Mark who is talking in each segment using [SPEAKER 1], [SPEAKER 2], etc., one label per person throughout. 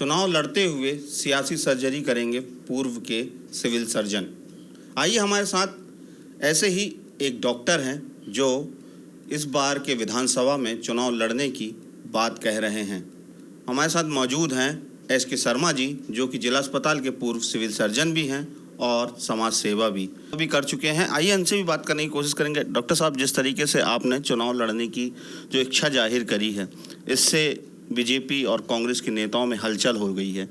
[SPEAKER 1] चुनाव लड़ते हुए सियासी सर्जरी करेंगे पूर्व के सिविल सर्जन। आइए हमारे साथ ऐसे ही एक डॉक्टर हैं जो इस बार के विधानसभा में चुनाव लड़ने की बात कह रहे हैं। हमारे साथ मौजूद हैं एस.के. शर्मा जी, जो कि जिला अस्पताल के पूर्व सिविल सर्जन भी हैं और समाज सेवा भी कर चुके हैं। आइए इनसे भी बात करने की कोशिश करेंगे। डॉक्टर साहब, जिस तरीके से आपने चुनाव लड़ने की जो इच्छा जाहिर करी है, इससे बीजेपी और कांग्रेस के नेताओं में हलचल हो गई है,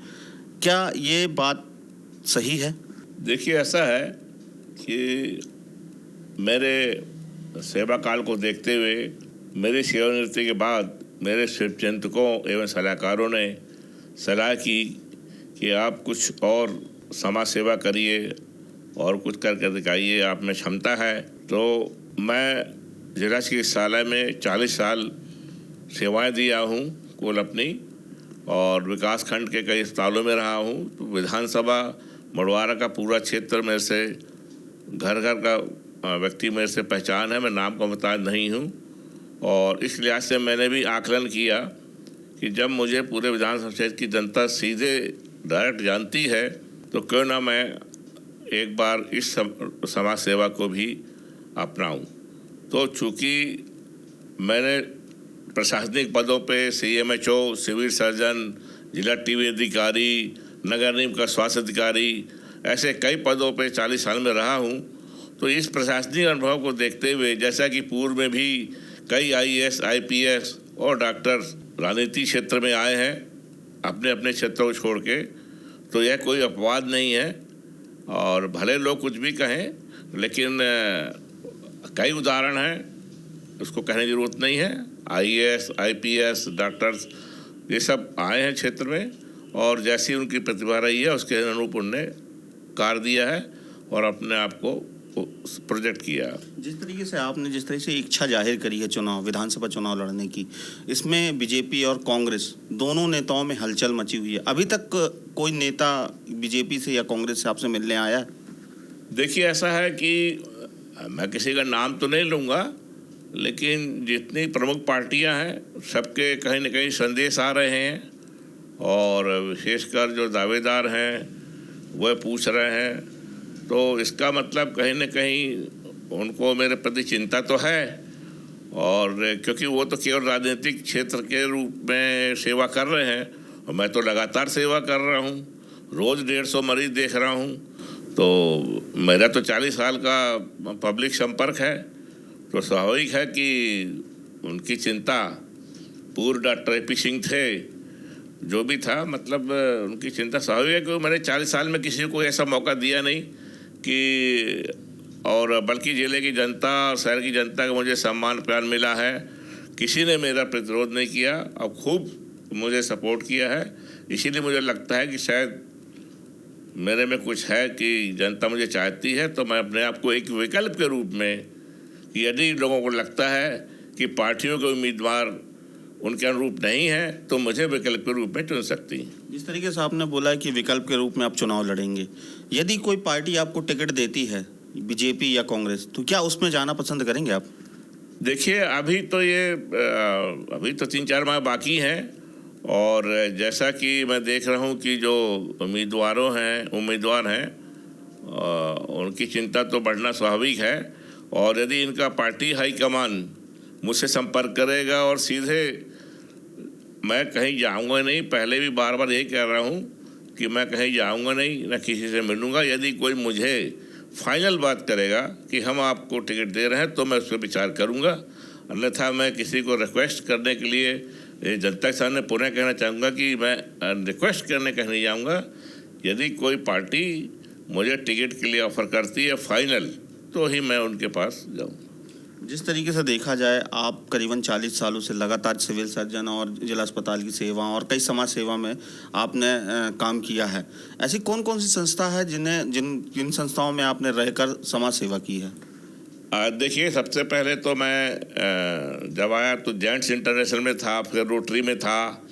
[SPEAKER 1] क्या ये बात सही है?
[SPEAKER 2] देखिए, ऐसा है कि मेरे सेवा काल को देखते हुए मेरी सेवानिवृत्ति के बाद मेरे शुभचिंतकों एवं सलाहकारों ने सलाह की कि आप कुछ और समाज सेवा करिए और कुछ करके दिखाइए, आप में क्षमता है। तो मैं जिला चिकित्सालय में 40 साल सेवाएं दिया हूं कुल अपनी, और विकास खंड के कई अस्पतालों में रहा हूं। तो विधानसभा मड़वारा का पूरा क्षेत्र मेरे से घर घर का व्यक्ति मेरे से पहचान है, मैं नाम का मोहताज नहीं हूं। और इस लिहाज से मैंने भी आकलन किया कि जब मुझे पूरे विधानसभा क्षेत्र की जनता सीधे डायरेक्ट जानती है, तो क्यों ना मैं एक बार इस समाज सेवा को भी अपनाऊं। तो चूँकि मैंने प्रशासनिक पदों पे CMHO, सिविल सर्जन, जिला टीबी अधिकारी, नगर निगम का स्वास्थ्य अधिकारी, ऐसे कई पदों पे 40 साल में रहा हूं, तो इस प्रशासनिक अनुभव को देखते हुए, जैसा कि पूर्व में भी कई IAS, IPS और डॉक्टर राजनीति क्षेत्र में आए हैं अपने अपने क्षेत्रों को छोड़ के, तो यह कोई अपवाद नहीं है। और भले लोग कुछ भी कहें, लेकिन कई उदाहरण हैं, उसको कहने की जरूरत नहीं है। IAS, IPS, डॉक्टर्स, ये सब आए हैं क्षेत्र में, और जैसी उनकी प्रतिभा रही है उसके अनुरूप उनने कार्य दिया है और अपने आप को प्रोजेक्ट किया।
[SPEAKER 1] जिस तरह से इच्छा जाहिर करी है विधानसभा चुनाव लड़ने की, इसमें बीजेपी और कांग्रेस दोनों नेताओं में हलचल मची हुई है। अभी तक कोई नेता बीजेपी से या कांग्रेस से आपसे मिलने आया है?
[SPEAKER 2] देखिए, ऐसा है कि मैं किसी का नाम तो नहीं लूँगा, लेकिन जितनी प्रमुख पार्टियां हैं सबके कहीं न कहीं संदेश आ रहे हैं, और विशेषकर जो दावेदार हैं वह पूछ रहे हैं। तो इसका मतलब कहीं न कहीं उनको मेरे प्रति चिंता तो है, और क्योंकि वो तो केवल राजनीतिक क्षेत्र के रूप में सेवा कर रहे हैं और मैं तो लगातार सेवा कर रहा हूँ, रोज़ 150 मरीज देख रहा हूँ। तो मेरा तो 40 साल का पब्लिक संपर्क है, तो स्वाभाविक है कि उनकी चिंता, पूर्व डॉक्टर AP सिंह थे, जो भी था, मतलब उनकी चिंता स्वाभाविक है। कि मैंने 40 साल में किसी को ऐसा मौका दिया नहीं कि, और बल्कि जिले की जनता और शहर की जनता का मुझे सम्मान प्यार मिला है। किसी ने मेरा प्रतिरोध नहीं किया और खूब मुझे सपोर्ट किया है। इसीलिए मुझे लगता है कि शायद मेरे में कुछ है कि जनता मुझे चाहती है। तो मैं अपने आप को एक विकल्प के रूप में, यदि लोगों को लगता है कि पार्टियों के उम्मीदवार उनके अनुरूप नहीं है, तो मुझे विकल्प के रूप में चुन सकती हैं।
[SPEAKER 1] जिस तरीके से आपने बोला है कि विकल्प के रूप में आप चुनाव लड़ेंगे, यदि कोई पार्टी आपको टिकट देती है, बीजेपी या कांग्रेस, तो क्या उसमें जाना पसंद करेंगे आप?
[SPEAKER 2] देखिए, अभी तो 3-4 माह बाकी हैं, और जैसा कि मैं देख रहा हूं कि जो उम्मीदवार हैं उनकी चिंता तो बढ़ना स्वाभाविक है। और यदि इनका पार्टी हाईकमान मुझसे संपर्क करेगा और सीधे, मैं कहीं जाऊंगा नहीं, पहले भी बार बार यही कह रहा हूं कि मैं कहीं जाऊंगा नहीं, न किसी से मिलूंगा। यदि कोई मुझे फाइनल बात करेगा कि हम आपको टिकट दे रहे हैं, तो मैं उस पर विचार करूंगा। अन्यथा मैं किसी को रिक्वेस्ट करने के लिए जनता के सामने पुनः कहना चाहूँगा कि मैं रिक्वेस्ट करने कहीं नहीं जाऊँगा। यदि कोई पार्टी मुझे टिकट के लिए ऑफर करती है फाइनल, तो ही मैं उनके पास जाऊँ।
[SPEAKER 1] जिस तरीके से देखा जाए, आप करीबन 40 सालों से लगातार सिविल सर्जन और जिला अस्पताल की सेवा और कई समाज सेवा में आपने काम किया है। ऐसी कौन कौन सी संस्था है जिन संस्थाओं में आपने रहकर समाज सेवा की है?
[SPEAKER 2] देखिए, सबसे पहले तो मैं जब आया तो जेंट्स इंटरनेशनल में था, फिर रोटरी में था,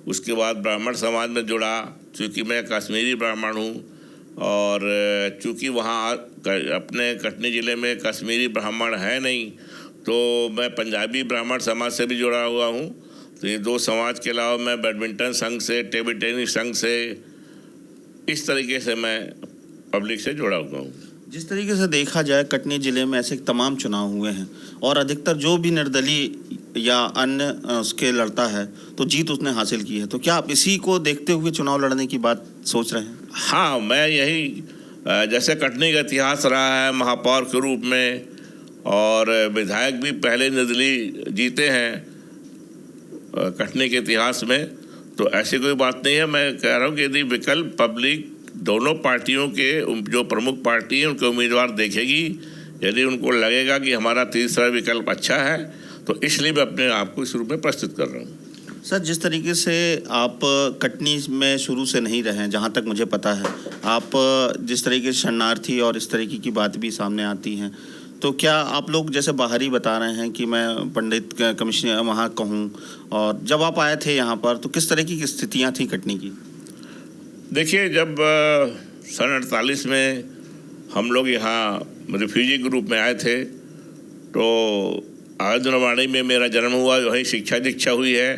[SPEAKER 2] उसके बाद ब्राह्मण समाज में जुड़ा, चूँकि मैं कश्मीरी ब्राह्मण हूँ, और चूँकि वहाँ अपने कटनी ज़िले में कश्मीरी ब्राह्मण है नहीं, तो मैं पंजाबी ब्राह्मण समाज से भी जुड़ा हुआ हूँ। तो ये दो समाज के अलावा मैं बैडमिंटन संघ से, टेबल टेनिस संघ से, इस तरीके से मैं पब्लिक से जुड़ा हुआ हूँ।
[SPEAKER 1] जिस तरीके से देखा जाए कटनी जिले में ऐसे तमाम चुनाव हुए हैं और अधिकतर जो भी निर्दलीय या अन्य उसके लड़ता है तो जीत उसने हासिल की है, तो क्या आप इसी को देखते हुए चुनाव लड़ने की बात सोच रहे हैं?
[SPEAKER 2] हाँ, मैं यही, जैसे कटनी का इतिहास रहा है महापौर के रूप में और विधायक भी पहले निर्दलीय जीते हैं कटनी के इतिहास में, तो ऐसी कोई बात नहीं है। मैं कह रहा हूँ कि यदि विकल्प पब्लिक दोनों पार्टियों के जो प्रमुख पार्टी हैं उनके उम्मीदवार देखेगी, यदि उनको लगेगा कि हमारा तीसरा विकल्प अच्छा है, तो इसलिए मैं अपने आप को इस रूप में प्रस्तुत कर रहा हूँ।
[SPEAKER 1] सर, जिस तरीके से आप कटनी में शुरू से नहीं रहे हैं, जहाँ तक मुझे पता है, आप जिस तरीके से शरणार्थी और इस तरीके की बात भी सामने आती हैं, तो क्या आप लोग जैसे बाहर ही बता रहे हैं कि मैं पंडित कमिश्नर वहाँ कहूँ, और जब आप आए थे यहाँ पर तो किस तरह की स्थितियाँ थी कटनी की?
[SPEAKER 2] देखिए, जब सन 48 में हम लोग यहाँ रिफ्यूजी के रूप में आए थे तो आनंदवाड़ी में मेरा जन्म हुआ, वहीं शिक्षा दीक्षा हुई है,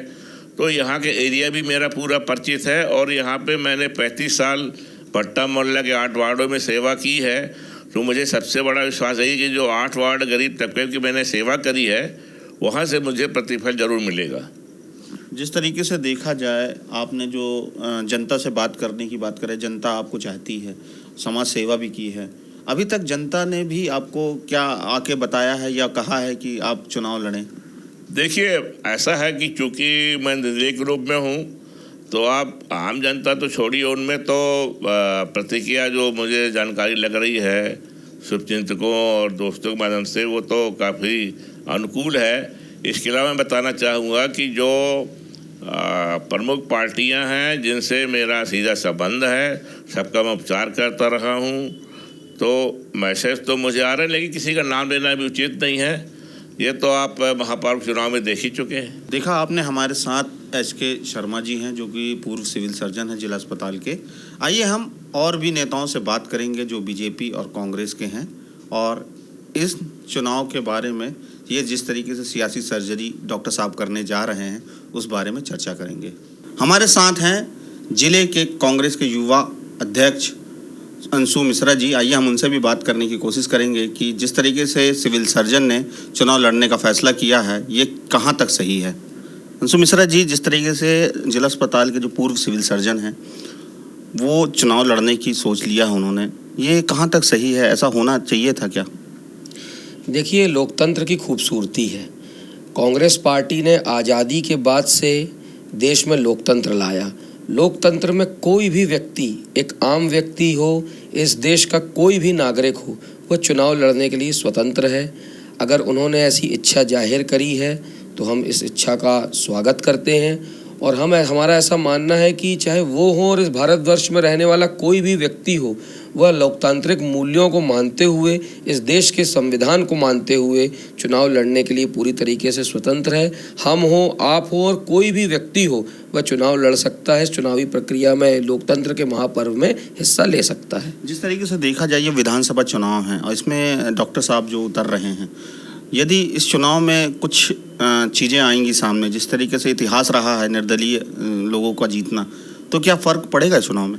[SPEAKER 2] तो यहाँ के एरिया भी मेरा पूरा परिचित है और यहाँ पे मैंने 35 साल भट्टा मोहल्ला के 8 वार्डों में सेवा की है। तो मुझे सबसे बड़ा विश्वास है कि जो 8 वार्ड गरीब तबके की मैंने सेवा करी है वहाँ से मुझे प्रतिफल जरूर मिलेगा।
[SPEAKER 1] जिस तरीके से देखा जाए, आपने जो जनता से बात करने की बात करें, जनता आपको चाहती है, समाज सेवा भी की है, अभी तक जनता ने भी आपको क्या आके बताया है या कहा है कि आप चुनाव लड़ें?
[SPEAKER 2] देखिए, ऐसा है कि चूँकि मैं निर्दलीय के रूप में हूँ तो आप आम जनता तो छोड़िए, उनमें तो प्रतिक्रिया जो मुझे जानकारी लग रही है शुभचिंतकों और दोस्तों के माध्यम से, वो तो काफ़ी अनुकूल है। इसके अलावा मैं बताना चाहूँगा कि जो प्रमुख पार्टियां हैं जिनसे मेरा सीधा संबंध है, सबका मैं उपचार करता रहा हूँ, तो मैसेज तो मुझे आ रहे हैं, लेकिन किसी का नाम लेना भी उचित नहीं है। ये तो आप महापौर चुनाव में देख ही चुके हैं।
[SPEAKER 1] देखा आपने, हमारे साथ एच.के. शर्मा जी हैं जो कि पूर्व सिविल सर्जन हैं जिला अस्पताल के। आइए हम और भी नेताओं से बात करेंगे जो बीजेपी और कांग्रेस के हैं, और इस चुनाव के बारे में, ये जिस तरीके से सियासी सर्जरी डॉक्टर साहब करने जा रहे हैं उस बारे में चर्चा करेंगे। हमारे साथ हैं जिले के कांग्रेस के युवा अध्यक्ष अंशु मिश्रा जी। आइए हम उनसे भी बात करने की कोशिश करेंगे कि जिस तरीके से सिविल सर्जन ने चुनाव लड़ने का फैसला किया है ये कहाँ तक सही है। अंशु मिश्रा जी, जिस तरीके से जिला अस्पताल के जो पूर्व सिविल सर्जन हैं वो चुनाव लड़ने की सोच लिया है उन्होंने, ये कहाँ तक सही है? ऐसा होना चाहिए था क्या?
[SPEAKER 3] देखिए, लोकतंत्र की खूबसूरती है। कांग्रेस पार्टी ने आज़ादी के बाद से देश में लोकतंत्र लाया। लोकतंत्र में कोई भी व्यक्ति, एक आम व्यक्ति हो, इस देश का कोई भी नागरिक हो, वह चुनाव लड़ने के लिए स्वतंत्र है। अगर उन्होंने ऐसी इच्छा जाहिर करी है तो हम इस इच्छा का स्वागत करते हैं, और हमारा ऐसा मानना है कि चाहे वो हो और इस भारतवर्ष में रहने वाला कोई भी व्यक्ति हो, वह लोकतांत्रिक मूल्यों को मानते हुए, इस देश के संविधान को मानते हुए चुनाव लड़ने के लिए पूरी तरीके से स्वतंत्र है। हम हो, आप हो, और कोई भी व्यक्ति हो, वह चुनाव लड़ सकता है। इस चुनावी प्रक्रिया में, लोकतंत्र के महापर्व में हिस्सा ले सकता है।
[SPEAKER 1] जिस तरीके से देखा जाए ये विधानसभा चुनाव है और इसमें डॉक्टर साहब जो उतर रहे हैं, यदि इस चुनाव में कुछ चीज़ें आएंगी सामने, जिस तरीके से इतिहास रहा है निर्दलीय लोगों का जीतना, तो क्या फ़र्क पड़ेगा इस चुनाव में?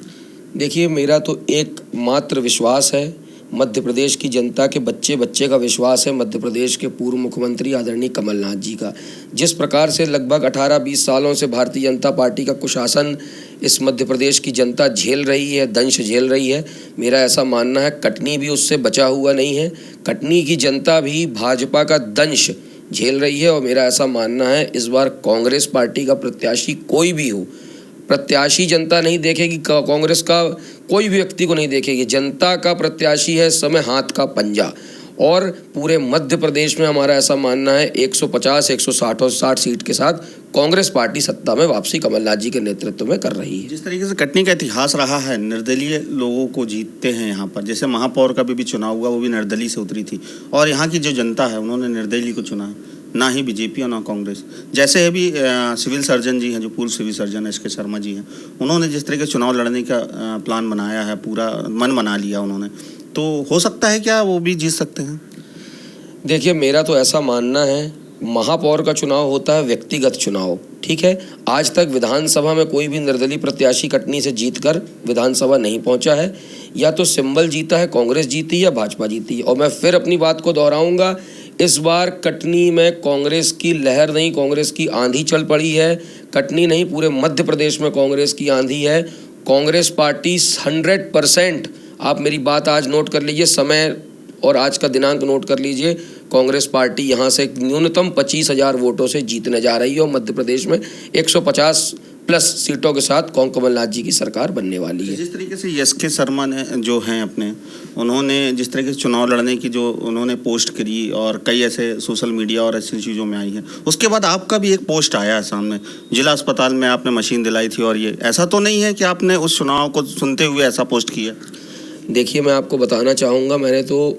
[SPEAKER 3] देखिए, मेरा तो एकमात्र विश्वास है, मध्य प्रदेश की जनता के बच्चे बच्चे का विश्वास है मध्य प्रदेश के पूर्व मुख्यमंत्री आदरणीय कमलनाथ जी का। जिस प्रकार से लगभग 18-20 सालों से भारतीय जनता पार्टी का कुशासन इस मध्य प्रदेश की जनता झेल रही है, दंश झेल रही है, मेरा ऐसा मानना है कटनी भी उससे बचा हुआ नहीं है। कटनी की जनता भी भाजपा का दंश झेल रही है, और मेरा ऐसा मानना है इस बार कांग्रेस पार्टी का प्रत्याशी कोई भी हो, प्रत्याशी जनता नहीं देखेगी, कांग्रेस का कोई भी व्यक्ति को नहीं देखेगी, जनता का प्रत्याशी है इस समय हाथ का पंजा। और पूरे मध्य प्रदेश में हमारा ऐसा मानना है 150, 160 और 60 सीट के साथ कांग्रेस पार्टी सत्ता में वापसी कमलनाथ जी के नेतृत्व में कर रही है।
[SPEAKER 1] जिस तरीके से कटनी का इतिहास रहा है, निर्दलीय लोगों को जीतते हैं यहाँ पर, जैसे महापौर का भी चुनाव हुआ वो भी निर्दलीय से उतरी थी, और यहाँ की जो जनता है उन्होंने निर्दलीय को चुना है, ना ही बीजेपी और ना कांग्रेस। जैसे अभी सिविल सर्जन जी हैं, जो पूर्व civil surgeon HK. Sharma ji हैं, उन्होंने जिस तरीके से चुनाव लड़ने का प्लान बनाया है, पूरा मन बना लिया उन्होंने, तो हो सकता है क्या वो भी जीत सकते हैं?
[SPEAKER 3] देखिए, मेरा तो ऐसा मानना है महापौर का चुनाव होता है व्यक्तिगत चुनाव, ठीक है। आज तक विधानसभा में कोई भी निर्दलीय प्रत्याशी कटनी से जीतकर विधानसभा नहीं पहुंचा है। या तो सिंबल जीता है, कांग्रेस जीती या भाजपा जीती है। और मैं फिर अपनी बात को दोहराऊंगा, इस बार कटनी में कांग्रेस की लहर नहीं, कांग्रेस की आंधी चल पड़ी है। कटनी नहीं, पूरे मध्य प्रदेश में कांग्रेस की आंधी है। कांग्रेस पार्टी 100%, आप मेरी बात आज नोट कर लीजिए, समय और आज का दिनांक नोट कर लीजिए, कांग्रेस पार्टी यहाँ से न्यूनतम 25,000 वोटों से जीतने जा रही है और मध्य प्रदेश में 150 प्लस सीटों के साथ कमलनाथ जी की सरकार बनने वाली है।
[SPEAKER 1] जिस तरीके से यस के शर्मा ने जो हैं अपने, उन्होंने जिस तरीके से चुनाव लड़ने की जो उन्होंने पोस्ट करी और कई ऐसे सोशल मीडिया और ऐसी चीज़ों में आई है, उसके बाद आपका भी एक पोस्ट आया है सामने, जिला अस्पताल में आपने मशीन दिलाई थी। और ये ऐसा तो नहीं है कि आपने उस चुनाव को सुनते हुए ऐसा पोस्ट किया?
[SPEAKER 3] देखिए, मैं आपको बताना चाहूँगा, मैंने तो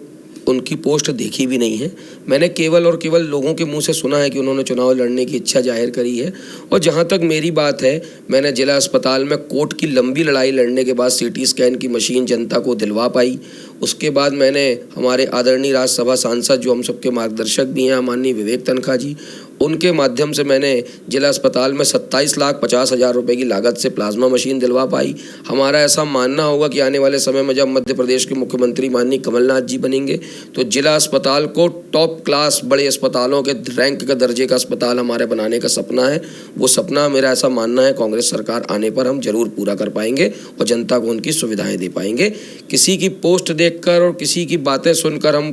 [SPEAKER 3] उनकी पोस्ट देखी भी नहीं है। मैंने केवल और केवल लोगों के मुंह से सुना है कि उन्होंने चुनाव लड़ने की इच्छा जाहिर करी है। और जहां तक मेरी बात है, मैंने जिला अस्पताल में कोर्ट की लंबी लड़ाई लड़ने के बाद सीटी स्कैन की मशीन जनता को दिलवा पाई। उसके बाद मैंने हमारे आदरणीय राज्यसभा सांसद, जो हम सबके मार्गदर्शक भी हैं, माननीय विवेक तनखा जी, उनके माध्यम से मैंने जिला अस्पताल में 27,50,000 रुपए की लागत से प्लाज्मा मशीन दिलवा पाई। हमारा ऐसा मानना होगा कि आने वाले समय में जब मध्य प्रदेश के मुख्यमंत्री माननीय कमलनाथ जी बनेंगे तो जिला अस्पताल को टॉप क्लास बड़े अस्पतालों के रैंक का दर्जे का अस्पताल हमारे बनाने का सपना है। वो सपना, मेरा ऐसा मानना है, कांग्रेस सरकार आने पर हम जरूर पूरा कर पाएंगे और जनता को उनकी सुविधाएं दे पाएंगे। किसी की पोस्ट देखकर और किसी की बातें सुनकर हम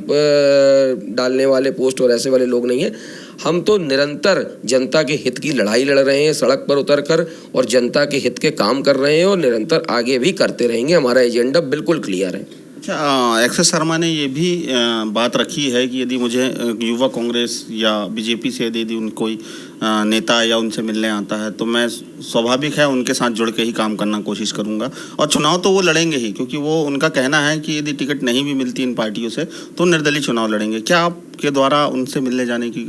[SPEAKER 3] डालने वाले पोस्ट और ऐसे वाले लोग नहीं हैं। हम तो निरंतर जनता के हित की लड़ाई लड़ रहे हैं सड़क पर उतरकर, और जनता के हित के काम कर रहे हैं और निरंतर आगे भी करते रहेंगे। हमारा एजेंडा बिल्कुल क्लियर है।
[SPEAKER 1] अच्छा, एक्सेस शर्मा ने ये भी बात रखी है कि यदि मुझे युवा कांग्रेस या बीजेपी से यदि कोई नेता या उनसे मिलने आता है तो मैं स्वाभाविक है उनके साथ जुड़ के ही काम करना कोशिश करूंगा। और चुनाव तो वो लड़ेंगे ही, क्योंकि वो उनका कहना है कि यदि टिकट नहीं भी मिलती इन पार्टियों से तो निर्दलीय चुनाव लड़ेंगे। क्या आपके द्वारा उनसे मिलने जाने की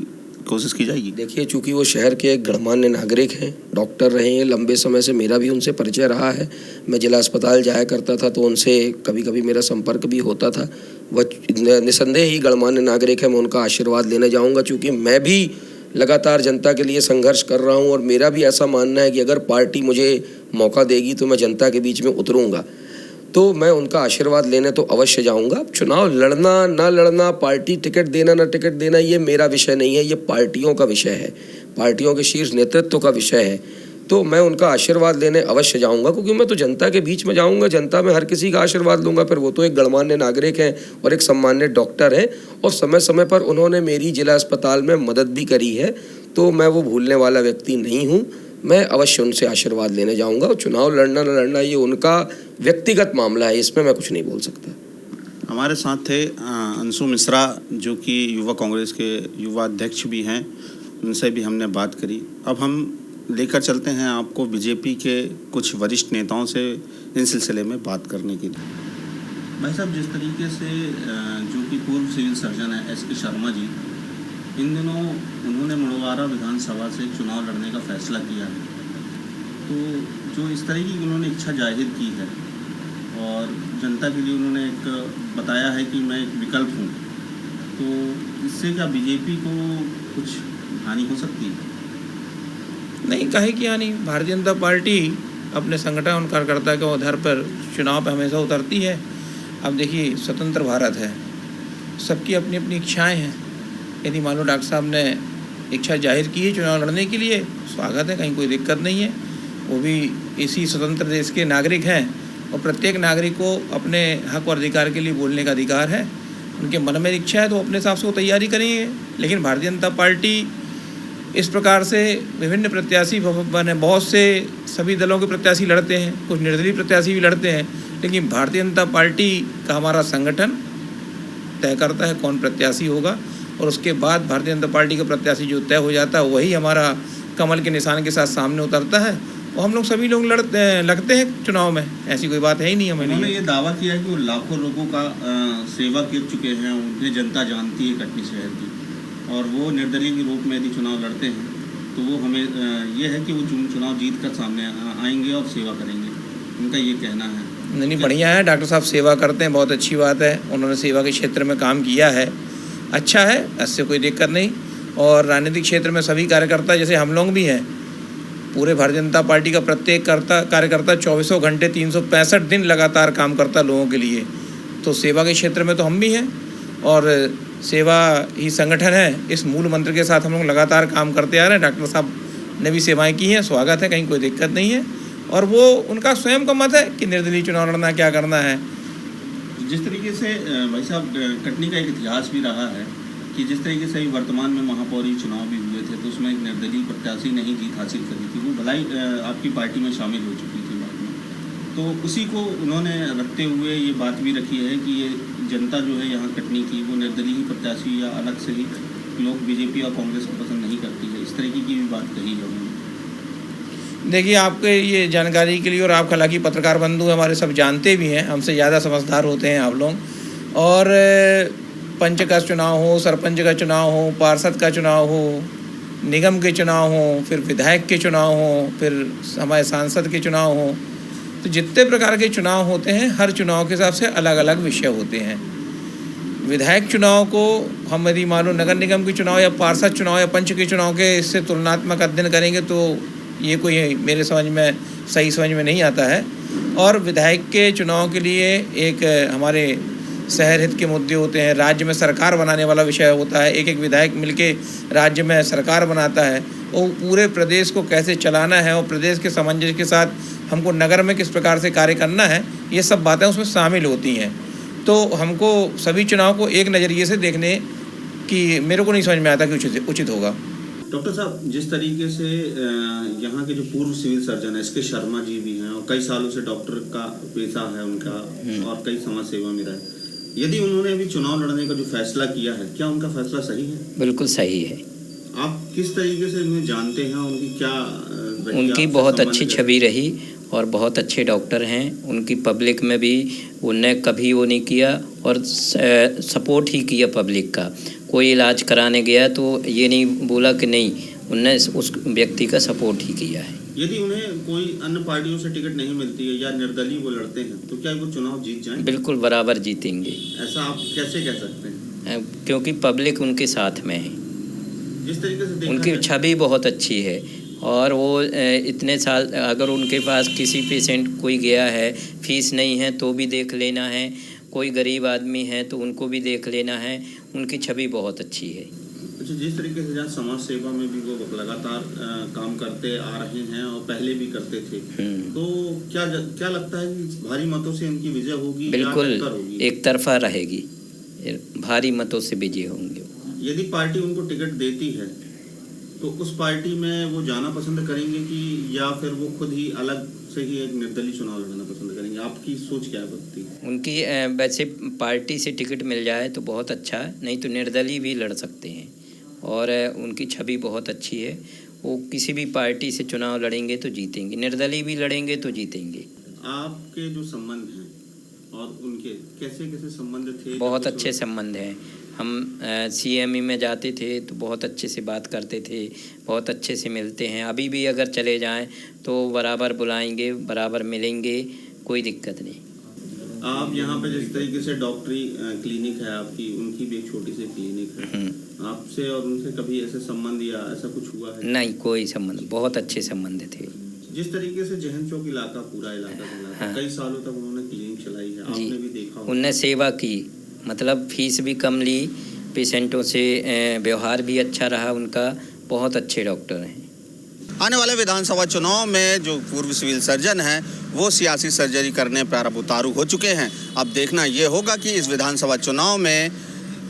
[SPEAKER 1] कोशिश की जाएगी?
[SPEAKER 3] देखिए, चूंकि वो शहर के एक गणमान्य नागरिक हैं, डॉक्टर रहे हैं, लंबे समय से मेरा भी उनसे परिचय रहा है। मैं जिला अस्पताल जाया करता था तो उनसे कभी कभी मेरा संपर्क भी होता था। वह निसंदेह ही गणमान्य नागरिक है, मैं उनका आशीर्वाद लेने जाऊंगा। चूँकि मैं भी लगातार जनता के लिए संघर्ष कर रहा हूँ और मेरा भी ऐसा मानना है कि अगर पार्टी मुझे मौका देगी तो मैं जनता के बीच में उतरूँगा, तो मैं उनका आशीर्वाद लेने तो अवश्य जाऊंगा। चुनाव लड़ना ना लड़ना, पार्टी टिकट देना ना टिकट देना, ये मेरा विषय नहीं है, ये पार्टियों का विषय है, पार्टियों के शीर्ष नेतृत्व का विषय है। तो मैं उनका आशीर्वाद लेने अवश्य जाऊंगा, क्योंकि मैं तो जनता के बीच में जाऊंगा, जनता में हर किसी का आशीर्वाद लूंगा। फिर वो तो एक गणमान्य नागरिक हैं और एक सम्मानित डॉक्टर हैं और समय समय पर उन्होंने मेरी जिला अस्पताल में मदद भी करी है, तो मैं वो भूलने वाला व्यक्ति नहीं हूँ। मैं अवश्य उनसे आशीर्वाद लेने जाऊंगा। और चुनाव लड़ना न लड़ना ये उनका व्यक्तिगत मामला है, इसमें मैं कुछ नहीं बोल सकता।
[SPEAKER 1] हमारे साथ थे अंशु मिश्रा, जो कि युवा कांग्रेस के युवा अध्यक्ष भी हैं, उनसे भी हमने बात करी। अब हम लेकर चलते हैं आपको बीजेपी के कुछ वरिष्ठ नेताओं से इन सिलसिले में बात करने के लिए। भाई साहब, जिस तरीके से जो कि पूर्व सिविल सर्जन है एस के शर्मा जी, इन दिनों उन्होंने मुड़वारा विधानसभा से चुनाव लड़ने का फैसला किया है, तो जो इस तरीके की उन्होंने इच्छा जाहिर की है और जनता के लिए उन्होंने एक बताया है कि मैं एक विकल्प हूँ, तो इससे क्या बीजेपी को कुछ हानि हो सकती है?
[SPEAKER 4] नहीं, काहे की हानि। भारतीय जनता पार्टी अपने संगठन कार्यकर्ता के आधार पर चुनाव पर हमेशा उतरती है। अब देखिए, स्वतंत्र भारत है, सबकी अपनी अपनी इच्छाएं हैं। यदि मान लो डॉक्टर साहब ने इच्छा जाहिर की है चुनाव लड़ने के लिए, स्वागत है, कहीं कोई दिक्कत नहीं है। वो भी इसी स्वतंत्र देश के नागरिक हैं और प्रत्येक नागरिक को अपने हक और अधिकार के लिए बोलने का अधिकार है। उनके मन में इच्छा है तो अपने हिसाब से वो तैयारी करेंगे। लेकिन भारतीय जनता पार्टी इस प्रकार से विभिन्न प्रत्याशी बहुत से सभी दलों के प्रत्याशी लड़ते हैं, कुछ निर्दलीय प्रत्याशी भी लड़ते हैं, लेकिन भारतीय जनता पार्टी का हमारा संगठन तय करता है कौन प्रत्याशी होगा और उसके बाद भारतीय जनता पार्टी का प्रत्याशी जो तय हो जाता है वही हमारा कमल के निशान के साथ सामने उतरता है और हम लोग सभी लोग लगते हैं चुनाव में। ऐसी कोई बात है ही नहीं हमें।
[SPEAKER 1] उन्होंने ये दावा किया कि वो लाखों लोगों का सेवा कर चुके हैं, उन्हें जनता जानती है कटनी शहर की, और वो निर्दलीय के रूप में यदि चुनाव लड़ते हैं तो वो हमें ये है कि वो चुनाव जीत कर सामने आएंगे और सेवा करेंगे, उनका ये कहना है।
[SPEAKER 4] नहीं, बढ़िया है, डॉक्टर साहब सेवा करते हैं, बहुत अच्छी बात है। उन्होंने सेवा के क्षेत्र में काम किया है, अच्छा है, इससे कोई दिक्कत नहीं। और राजनीतिक क्षेत्र में सभी कार्यकर्ता जैसे हम लोग भी हैं, पूरे भारतीय जनता पार्टी का प्रत्येक कार्यकर्ता 24 घंटे 365 दिन लगातार काम करता लोगों के लिए। तो सेवा के क्षेत्र में तो हम भी हैं और सेवा ही संगठन है, इस मूल मंत्र के साथ हम लोग लगातार काम करते आ रहे हैं। डॉक्टर साहब ने भी सेवाएं की हैं, स्वागत है, कहीं कोई दिक्कत नहीं है। और वो उनका स्वयं का मत है कि निर्दलीय चुनाव लड़ना क्या करना है।
[SPEAKER 1] जिस तरीके से भाई साहब कटनी का एक इतिहास भी रहा है कि जिस तरीके से वर्तमान में महापौरी चुनाव भी हुए थे तो उसमें एक निर्दलीय प्रत्याशी ने ही जीत हासिल करी थी, वो भलाई आपकी पार्टी में शामिल हो चुकी थी बाद में। तो उसी को उन्होंने रखते हुए ये बात भी रखी है कि ये जनता जो है यहाँ कटनी की वो निर्दलीय प्रत्याशी या अलग से ही लोग बीजेपी और कांग्रेस को पसंद नहीं करती है, इस तरीके की भी बात कही है उन्होंने।
[SPEAKER 4] देखिए, आपके ये जानकारी के लिए, और आप हालांकि पत्रकार बंधु हमारे सब जानते भी हैं, हमसे ज़्यादा समझदार होते हैं आप लोग। और पंच का चुनाव हो, सरपंच का चुनाव हो, पार्षद का चुनाव हो, निगम के चुनाव हो, फिर विधायक के चुनाव हो, फिर हमारे सांसद के चुनाव हो, तो जितने प्रकार के चुनाव होते हैं हर चुनाव के हिसाब से अलग अलग विषय होते हैं। विधायक चुनाव को हम यदि मान लो नगर निगम के चुनाव या पार्षद चुनाव या पंच के चुनाव के इससे तुलनात्मक अध्ययन करेंगे तो ये कोई मेरे सही समझ में नहीं आता है। और विधायक के चुनाव के लिए एक हमारे शहर हित के मुद्दे होते हैं, राज्य में सरकार बनाने वाला विषय होता है। एक एक विधायक मिलके राज्य में सरकार बनाता है, वो पूरे प्रदेश को कैसे चलाना है और प्रदेश के सामंजस्य के साथ हमको नगर में किस प्रकार से कार्य करना है, ये सब बातें उसमें शामिल होती हैं। तो हमको सभी चुनाव को एक नज़रिए से देखने की मेरे को नहीं समझ में आता कि उचित होगा।
[SPEAKER 1] डॉक्टर साहब, जिस तरीके से यहाँ के जो पूर्व सिविल सर्जन है SK शर्मा जी भी हैं और कई सालों से डॉक्टर का पेशा है उनका और कई समाज सेवा में रहे, यदि उन्होंने अभी चुनाव लड़ने का जो फैसला किया है, क्या उनका फैसला सही है?
[SPEAKER 5] बिल्कुल सही है।
[SPEAKER 1] आप किस तरीके से उन्हें जानते हैं, उनकी क्या
[SPEAKER 5] उनकी बहुत अच्छी छवि रही और बहुत अच्छे डॉक्टर हैं। उनकी पब्लिक में भी उनने कभी वो नहीं किया और सपोर्ट ही किया पब्लिक का। कोई इलाज कराने गया तो ये नहीं बोला कि नहीं, उनने उस व्यक्ति का सपोर्ट ही किया है।
[SPEAKER 1] यदि उन्हें कोई अन्य पार्टियों से टिकट नहीं मिलती है या निर्दलीय वो लड़ते हैं तो क्या वो चुनाव जीत जाएंगे?
[SPEAKER 5] बिल्कुल बराबर जीतेंगे।
[SPEAKER 1] ऐसा आप कैसे कह सकते हैं?
[SPEAKER 5] क्योंकि पब्लिक उनके साथ में है।
[SPEAKER 1] जिस तरीके से
[SPEAKER 5] उनकी छवि बहुत अच्छी है और वो इतने साल, अगर उनके पास किसी पेशेंट कोई गया है, फीस नहीं है तो भी देख लेना है, कोई गरीब आदमी है तो उनको भी देख लेना है, उनकी छवि बहुत अच्छी है।
[SPEAKER 1] अच्छा, जिस तरीके से जहाँ समाज सेवा में भी वो लगातार काम करते आ रहे हैं और पहले भी करते थे, तो क्या लगता है कि भारी मतों से इनकी विजय होगी?
[SPEAKER 5] बिल्कुल एक तरफा रहेगी, भारी मतों से विजय होंगे।
[SPEAKER 1] यदि पार्टी उनको टिकट देती है तो उस पार्टी में वो जाना पसंद करेंगे कि या फिर वो खुद ही अलग से ही एक निर्दलीय चुनाव लड़ना पसंद करेंगे? आपकी सोच क्या बनती है?
[SPEAKER 5] उनकी वैसे पार्टी से टिकट मिल जाए तो बहुत अच्छा है, नहीं तो निर्दलीय भी लड़ सकते हैं और उनकी छवि बहुत अच्छी है। वो किसी भी पार्टी से चुनाव लड़ेंगे तो जीतेंगे, निर्दलीय भी लड़ेंगे तो जीतेंगे।
[SPEAKER 1] आपके जो संबंध हैं और उनके कैसे कैसे संबंध थे?
[SPEAKER 5] बहुत अच्छे संबंध हैं। हम CME में जाते थे तो बहुत अच्छे से बात करते थे, बहुत अच्छे से मिलते हैं। अभी भी अगर चले जाएं तो बराबर बुलाएंगे, बराबर मिलेंगे, कोई दिक्कत नहीं।
[SPEAKER 1] आप यहाँ पे जिस तरीके से डॉक्टरी क्लिनिक है आपकी, उनकी भी एक छोटी सी क्लिनिक है, आपसे और उनसे कभी ऐसे संबंध या ऐसा कुछ हुआ है?
[SPEAKER 5] नहीं, कोई संबंध, बहुत अच्छे संबंध थे।
[SPEAKER 1] जिस तरीके से जहन चौक इलाका पूरा इलाका कई सालों तक उन्होंने क्लिनिक चलाई है, आपने भी देखा होगा।
[SPEAKER 5] उनने सेवा की, मतलब फीस भी कम ली, पेशेंटों से व्यवहार भी अच्छा रहा उनका, बहुत अच्छे डॉक्टर हैं।
[SPEAKER 1] आने वाले विधानसभा चुनाव में जो पूर्व सिविल सर्जन हैं वो सियासी सर्जरी करने पर अब उतारू हो चुके हैं। अब देखना ये होगा कि इस विधानसभा चुनाव में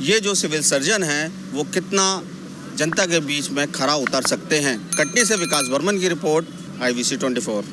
[SPEAKER 1] ये जो सिविल सर्जन हैं वो कितना जनता के बीच में खरा उतर सकते हैं। कटनी से विकास बर्मन की रिपोर्ट, IBC 24।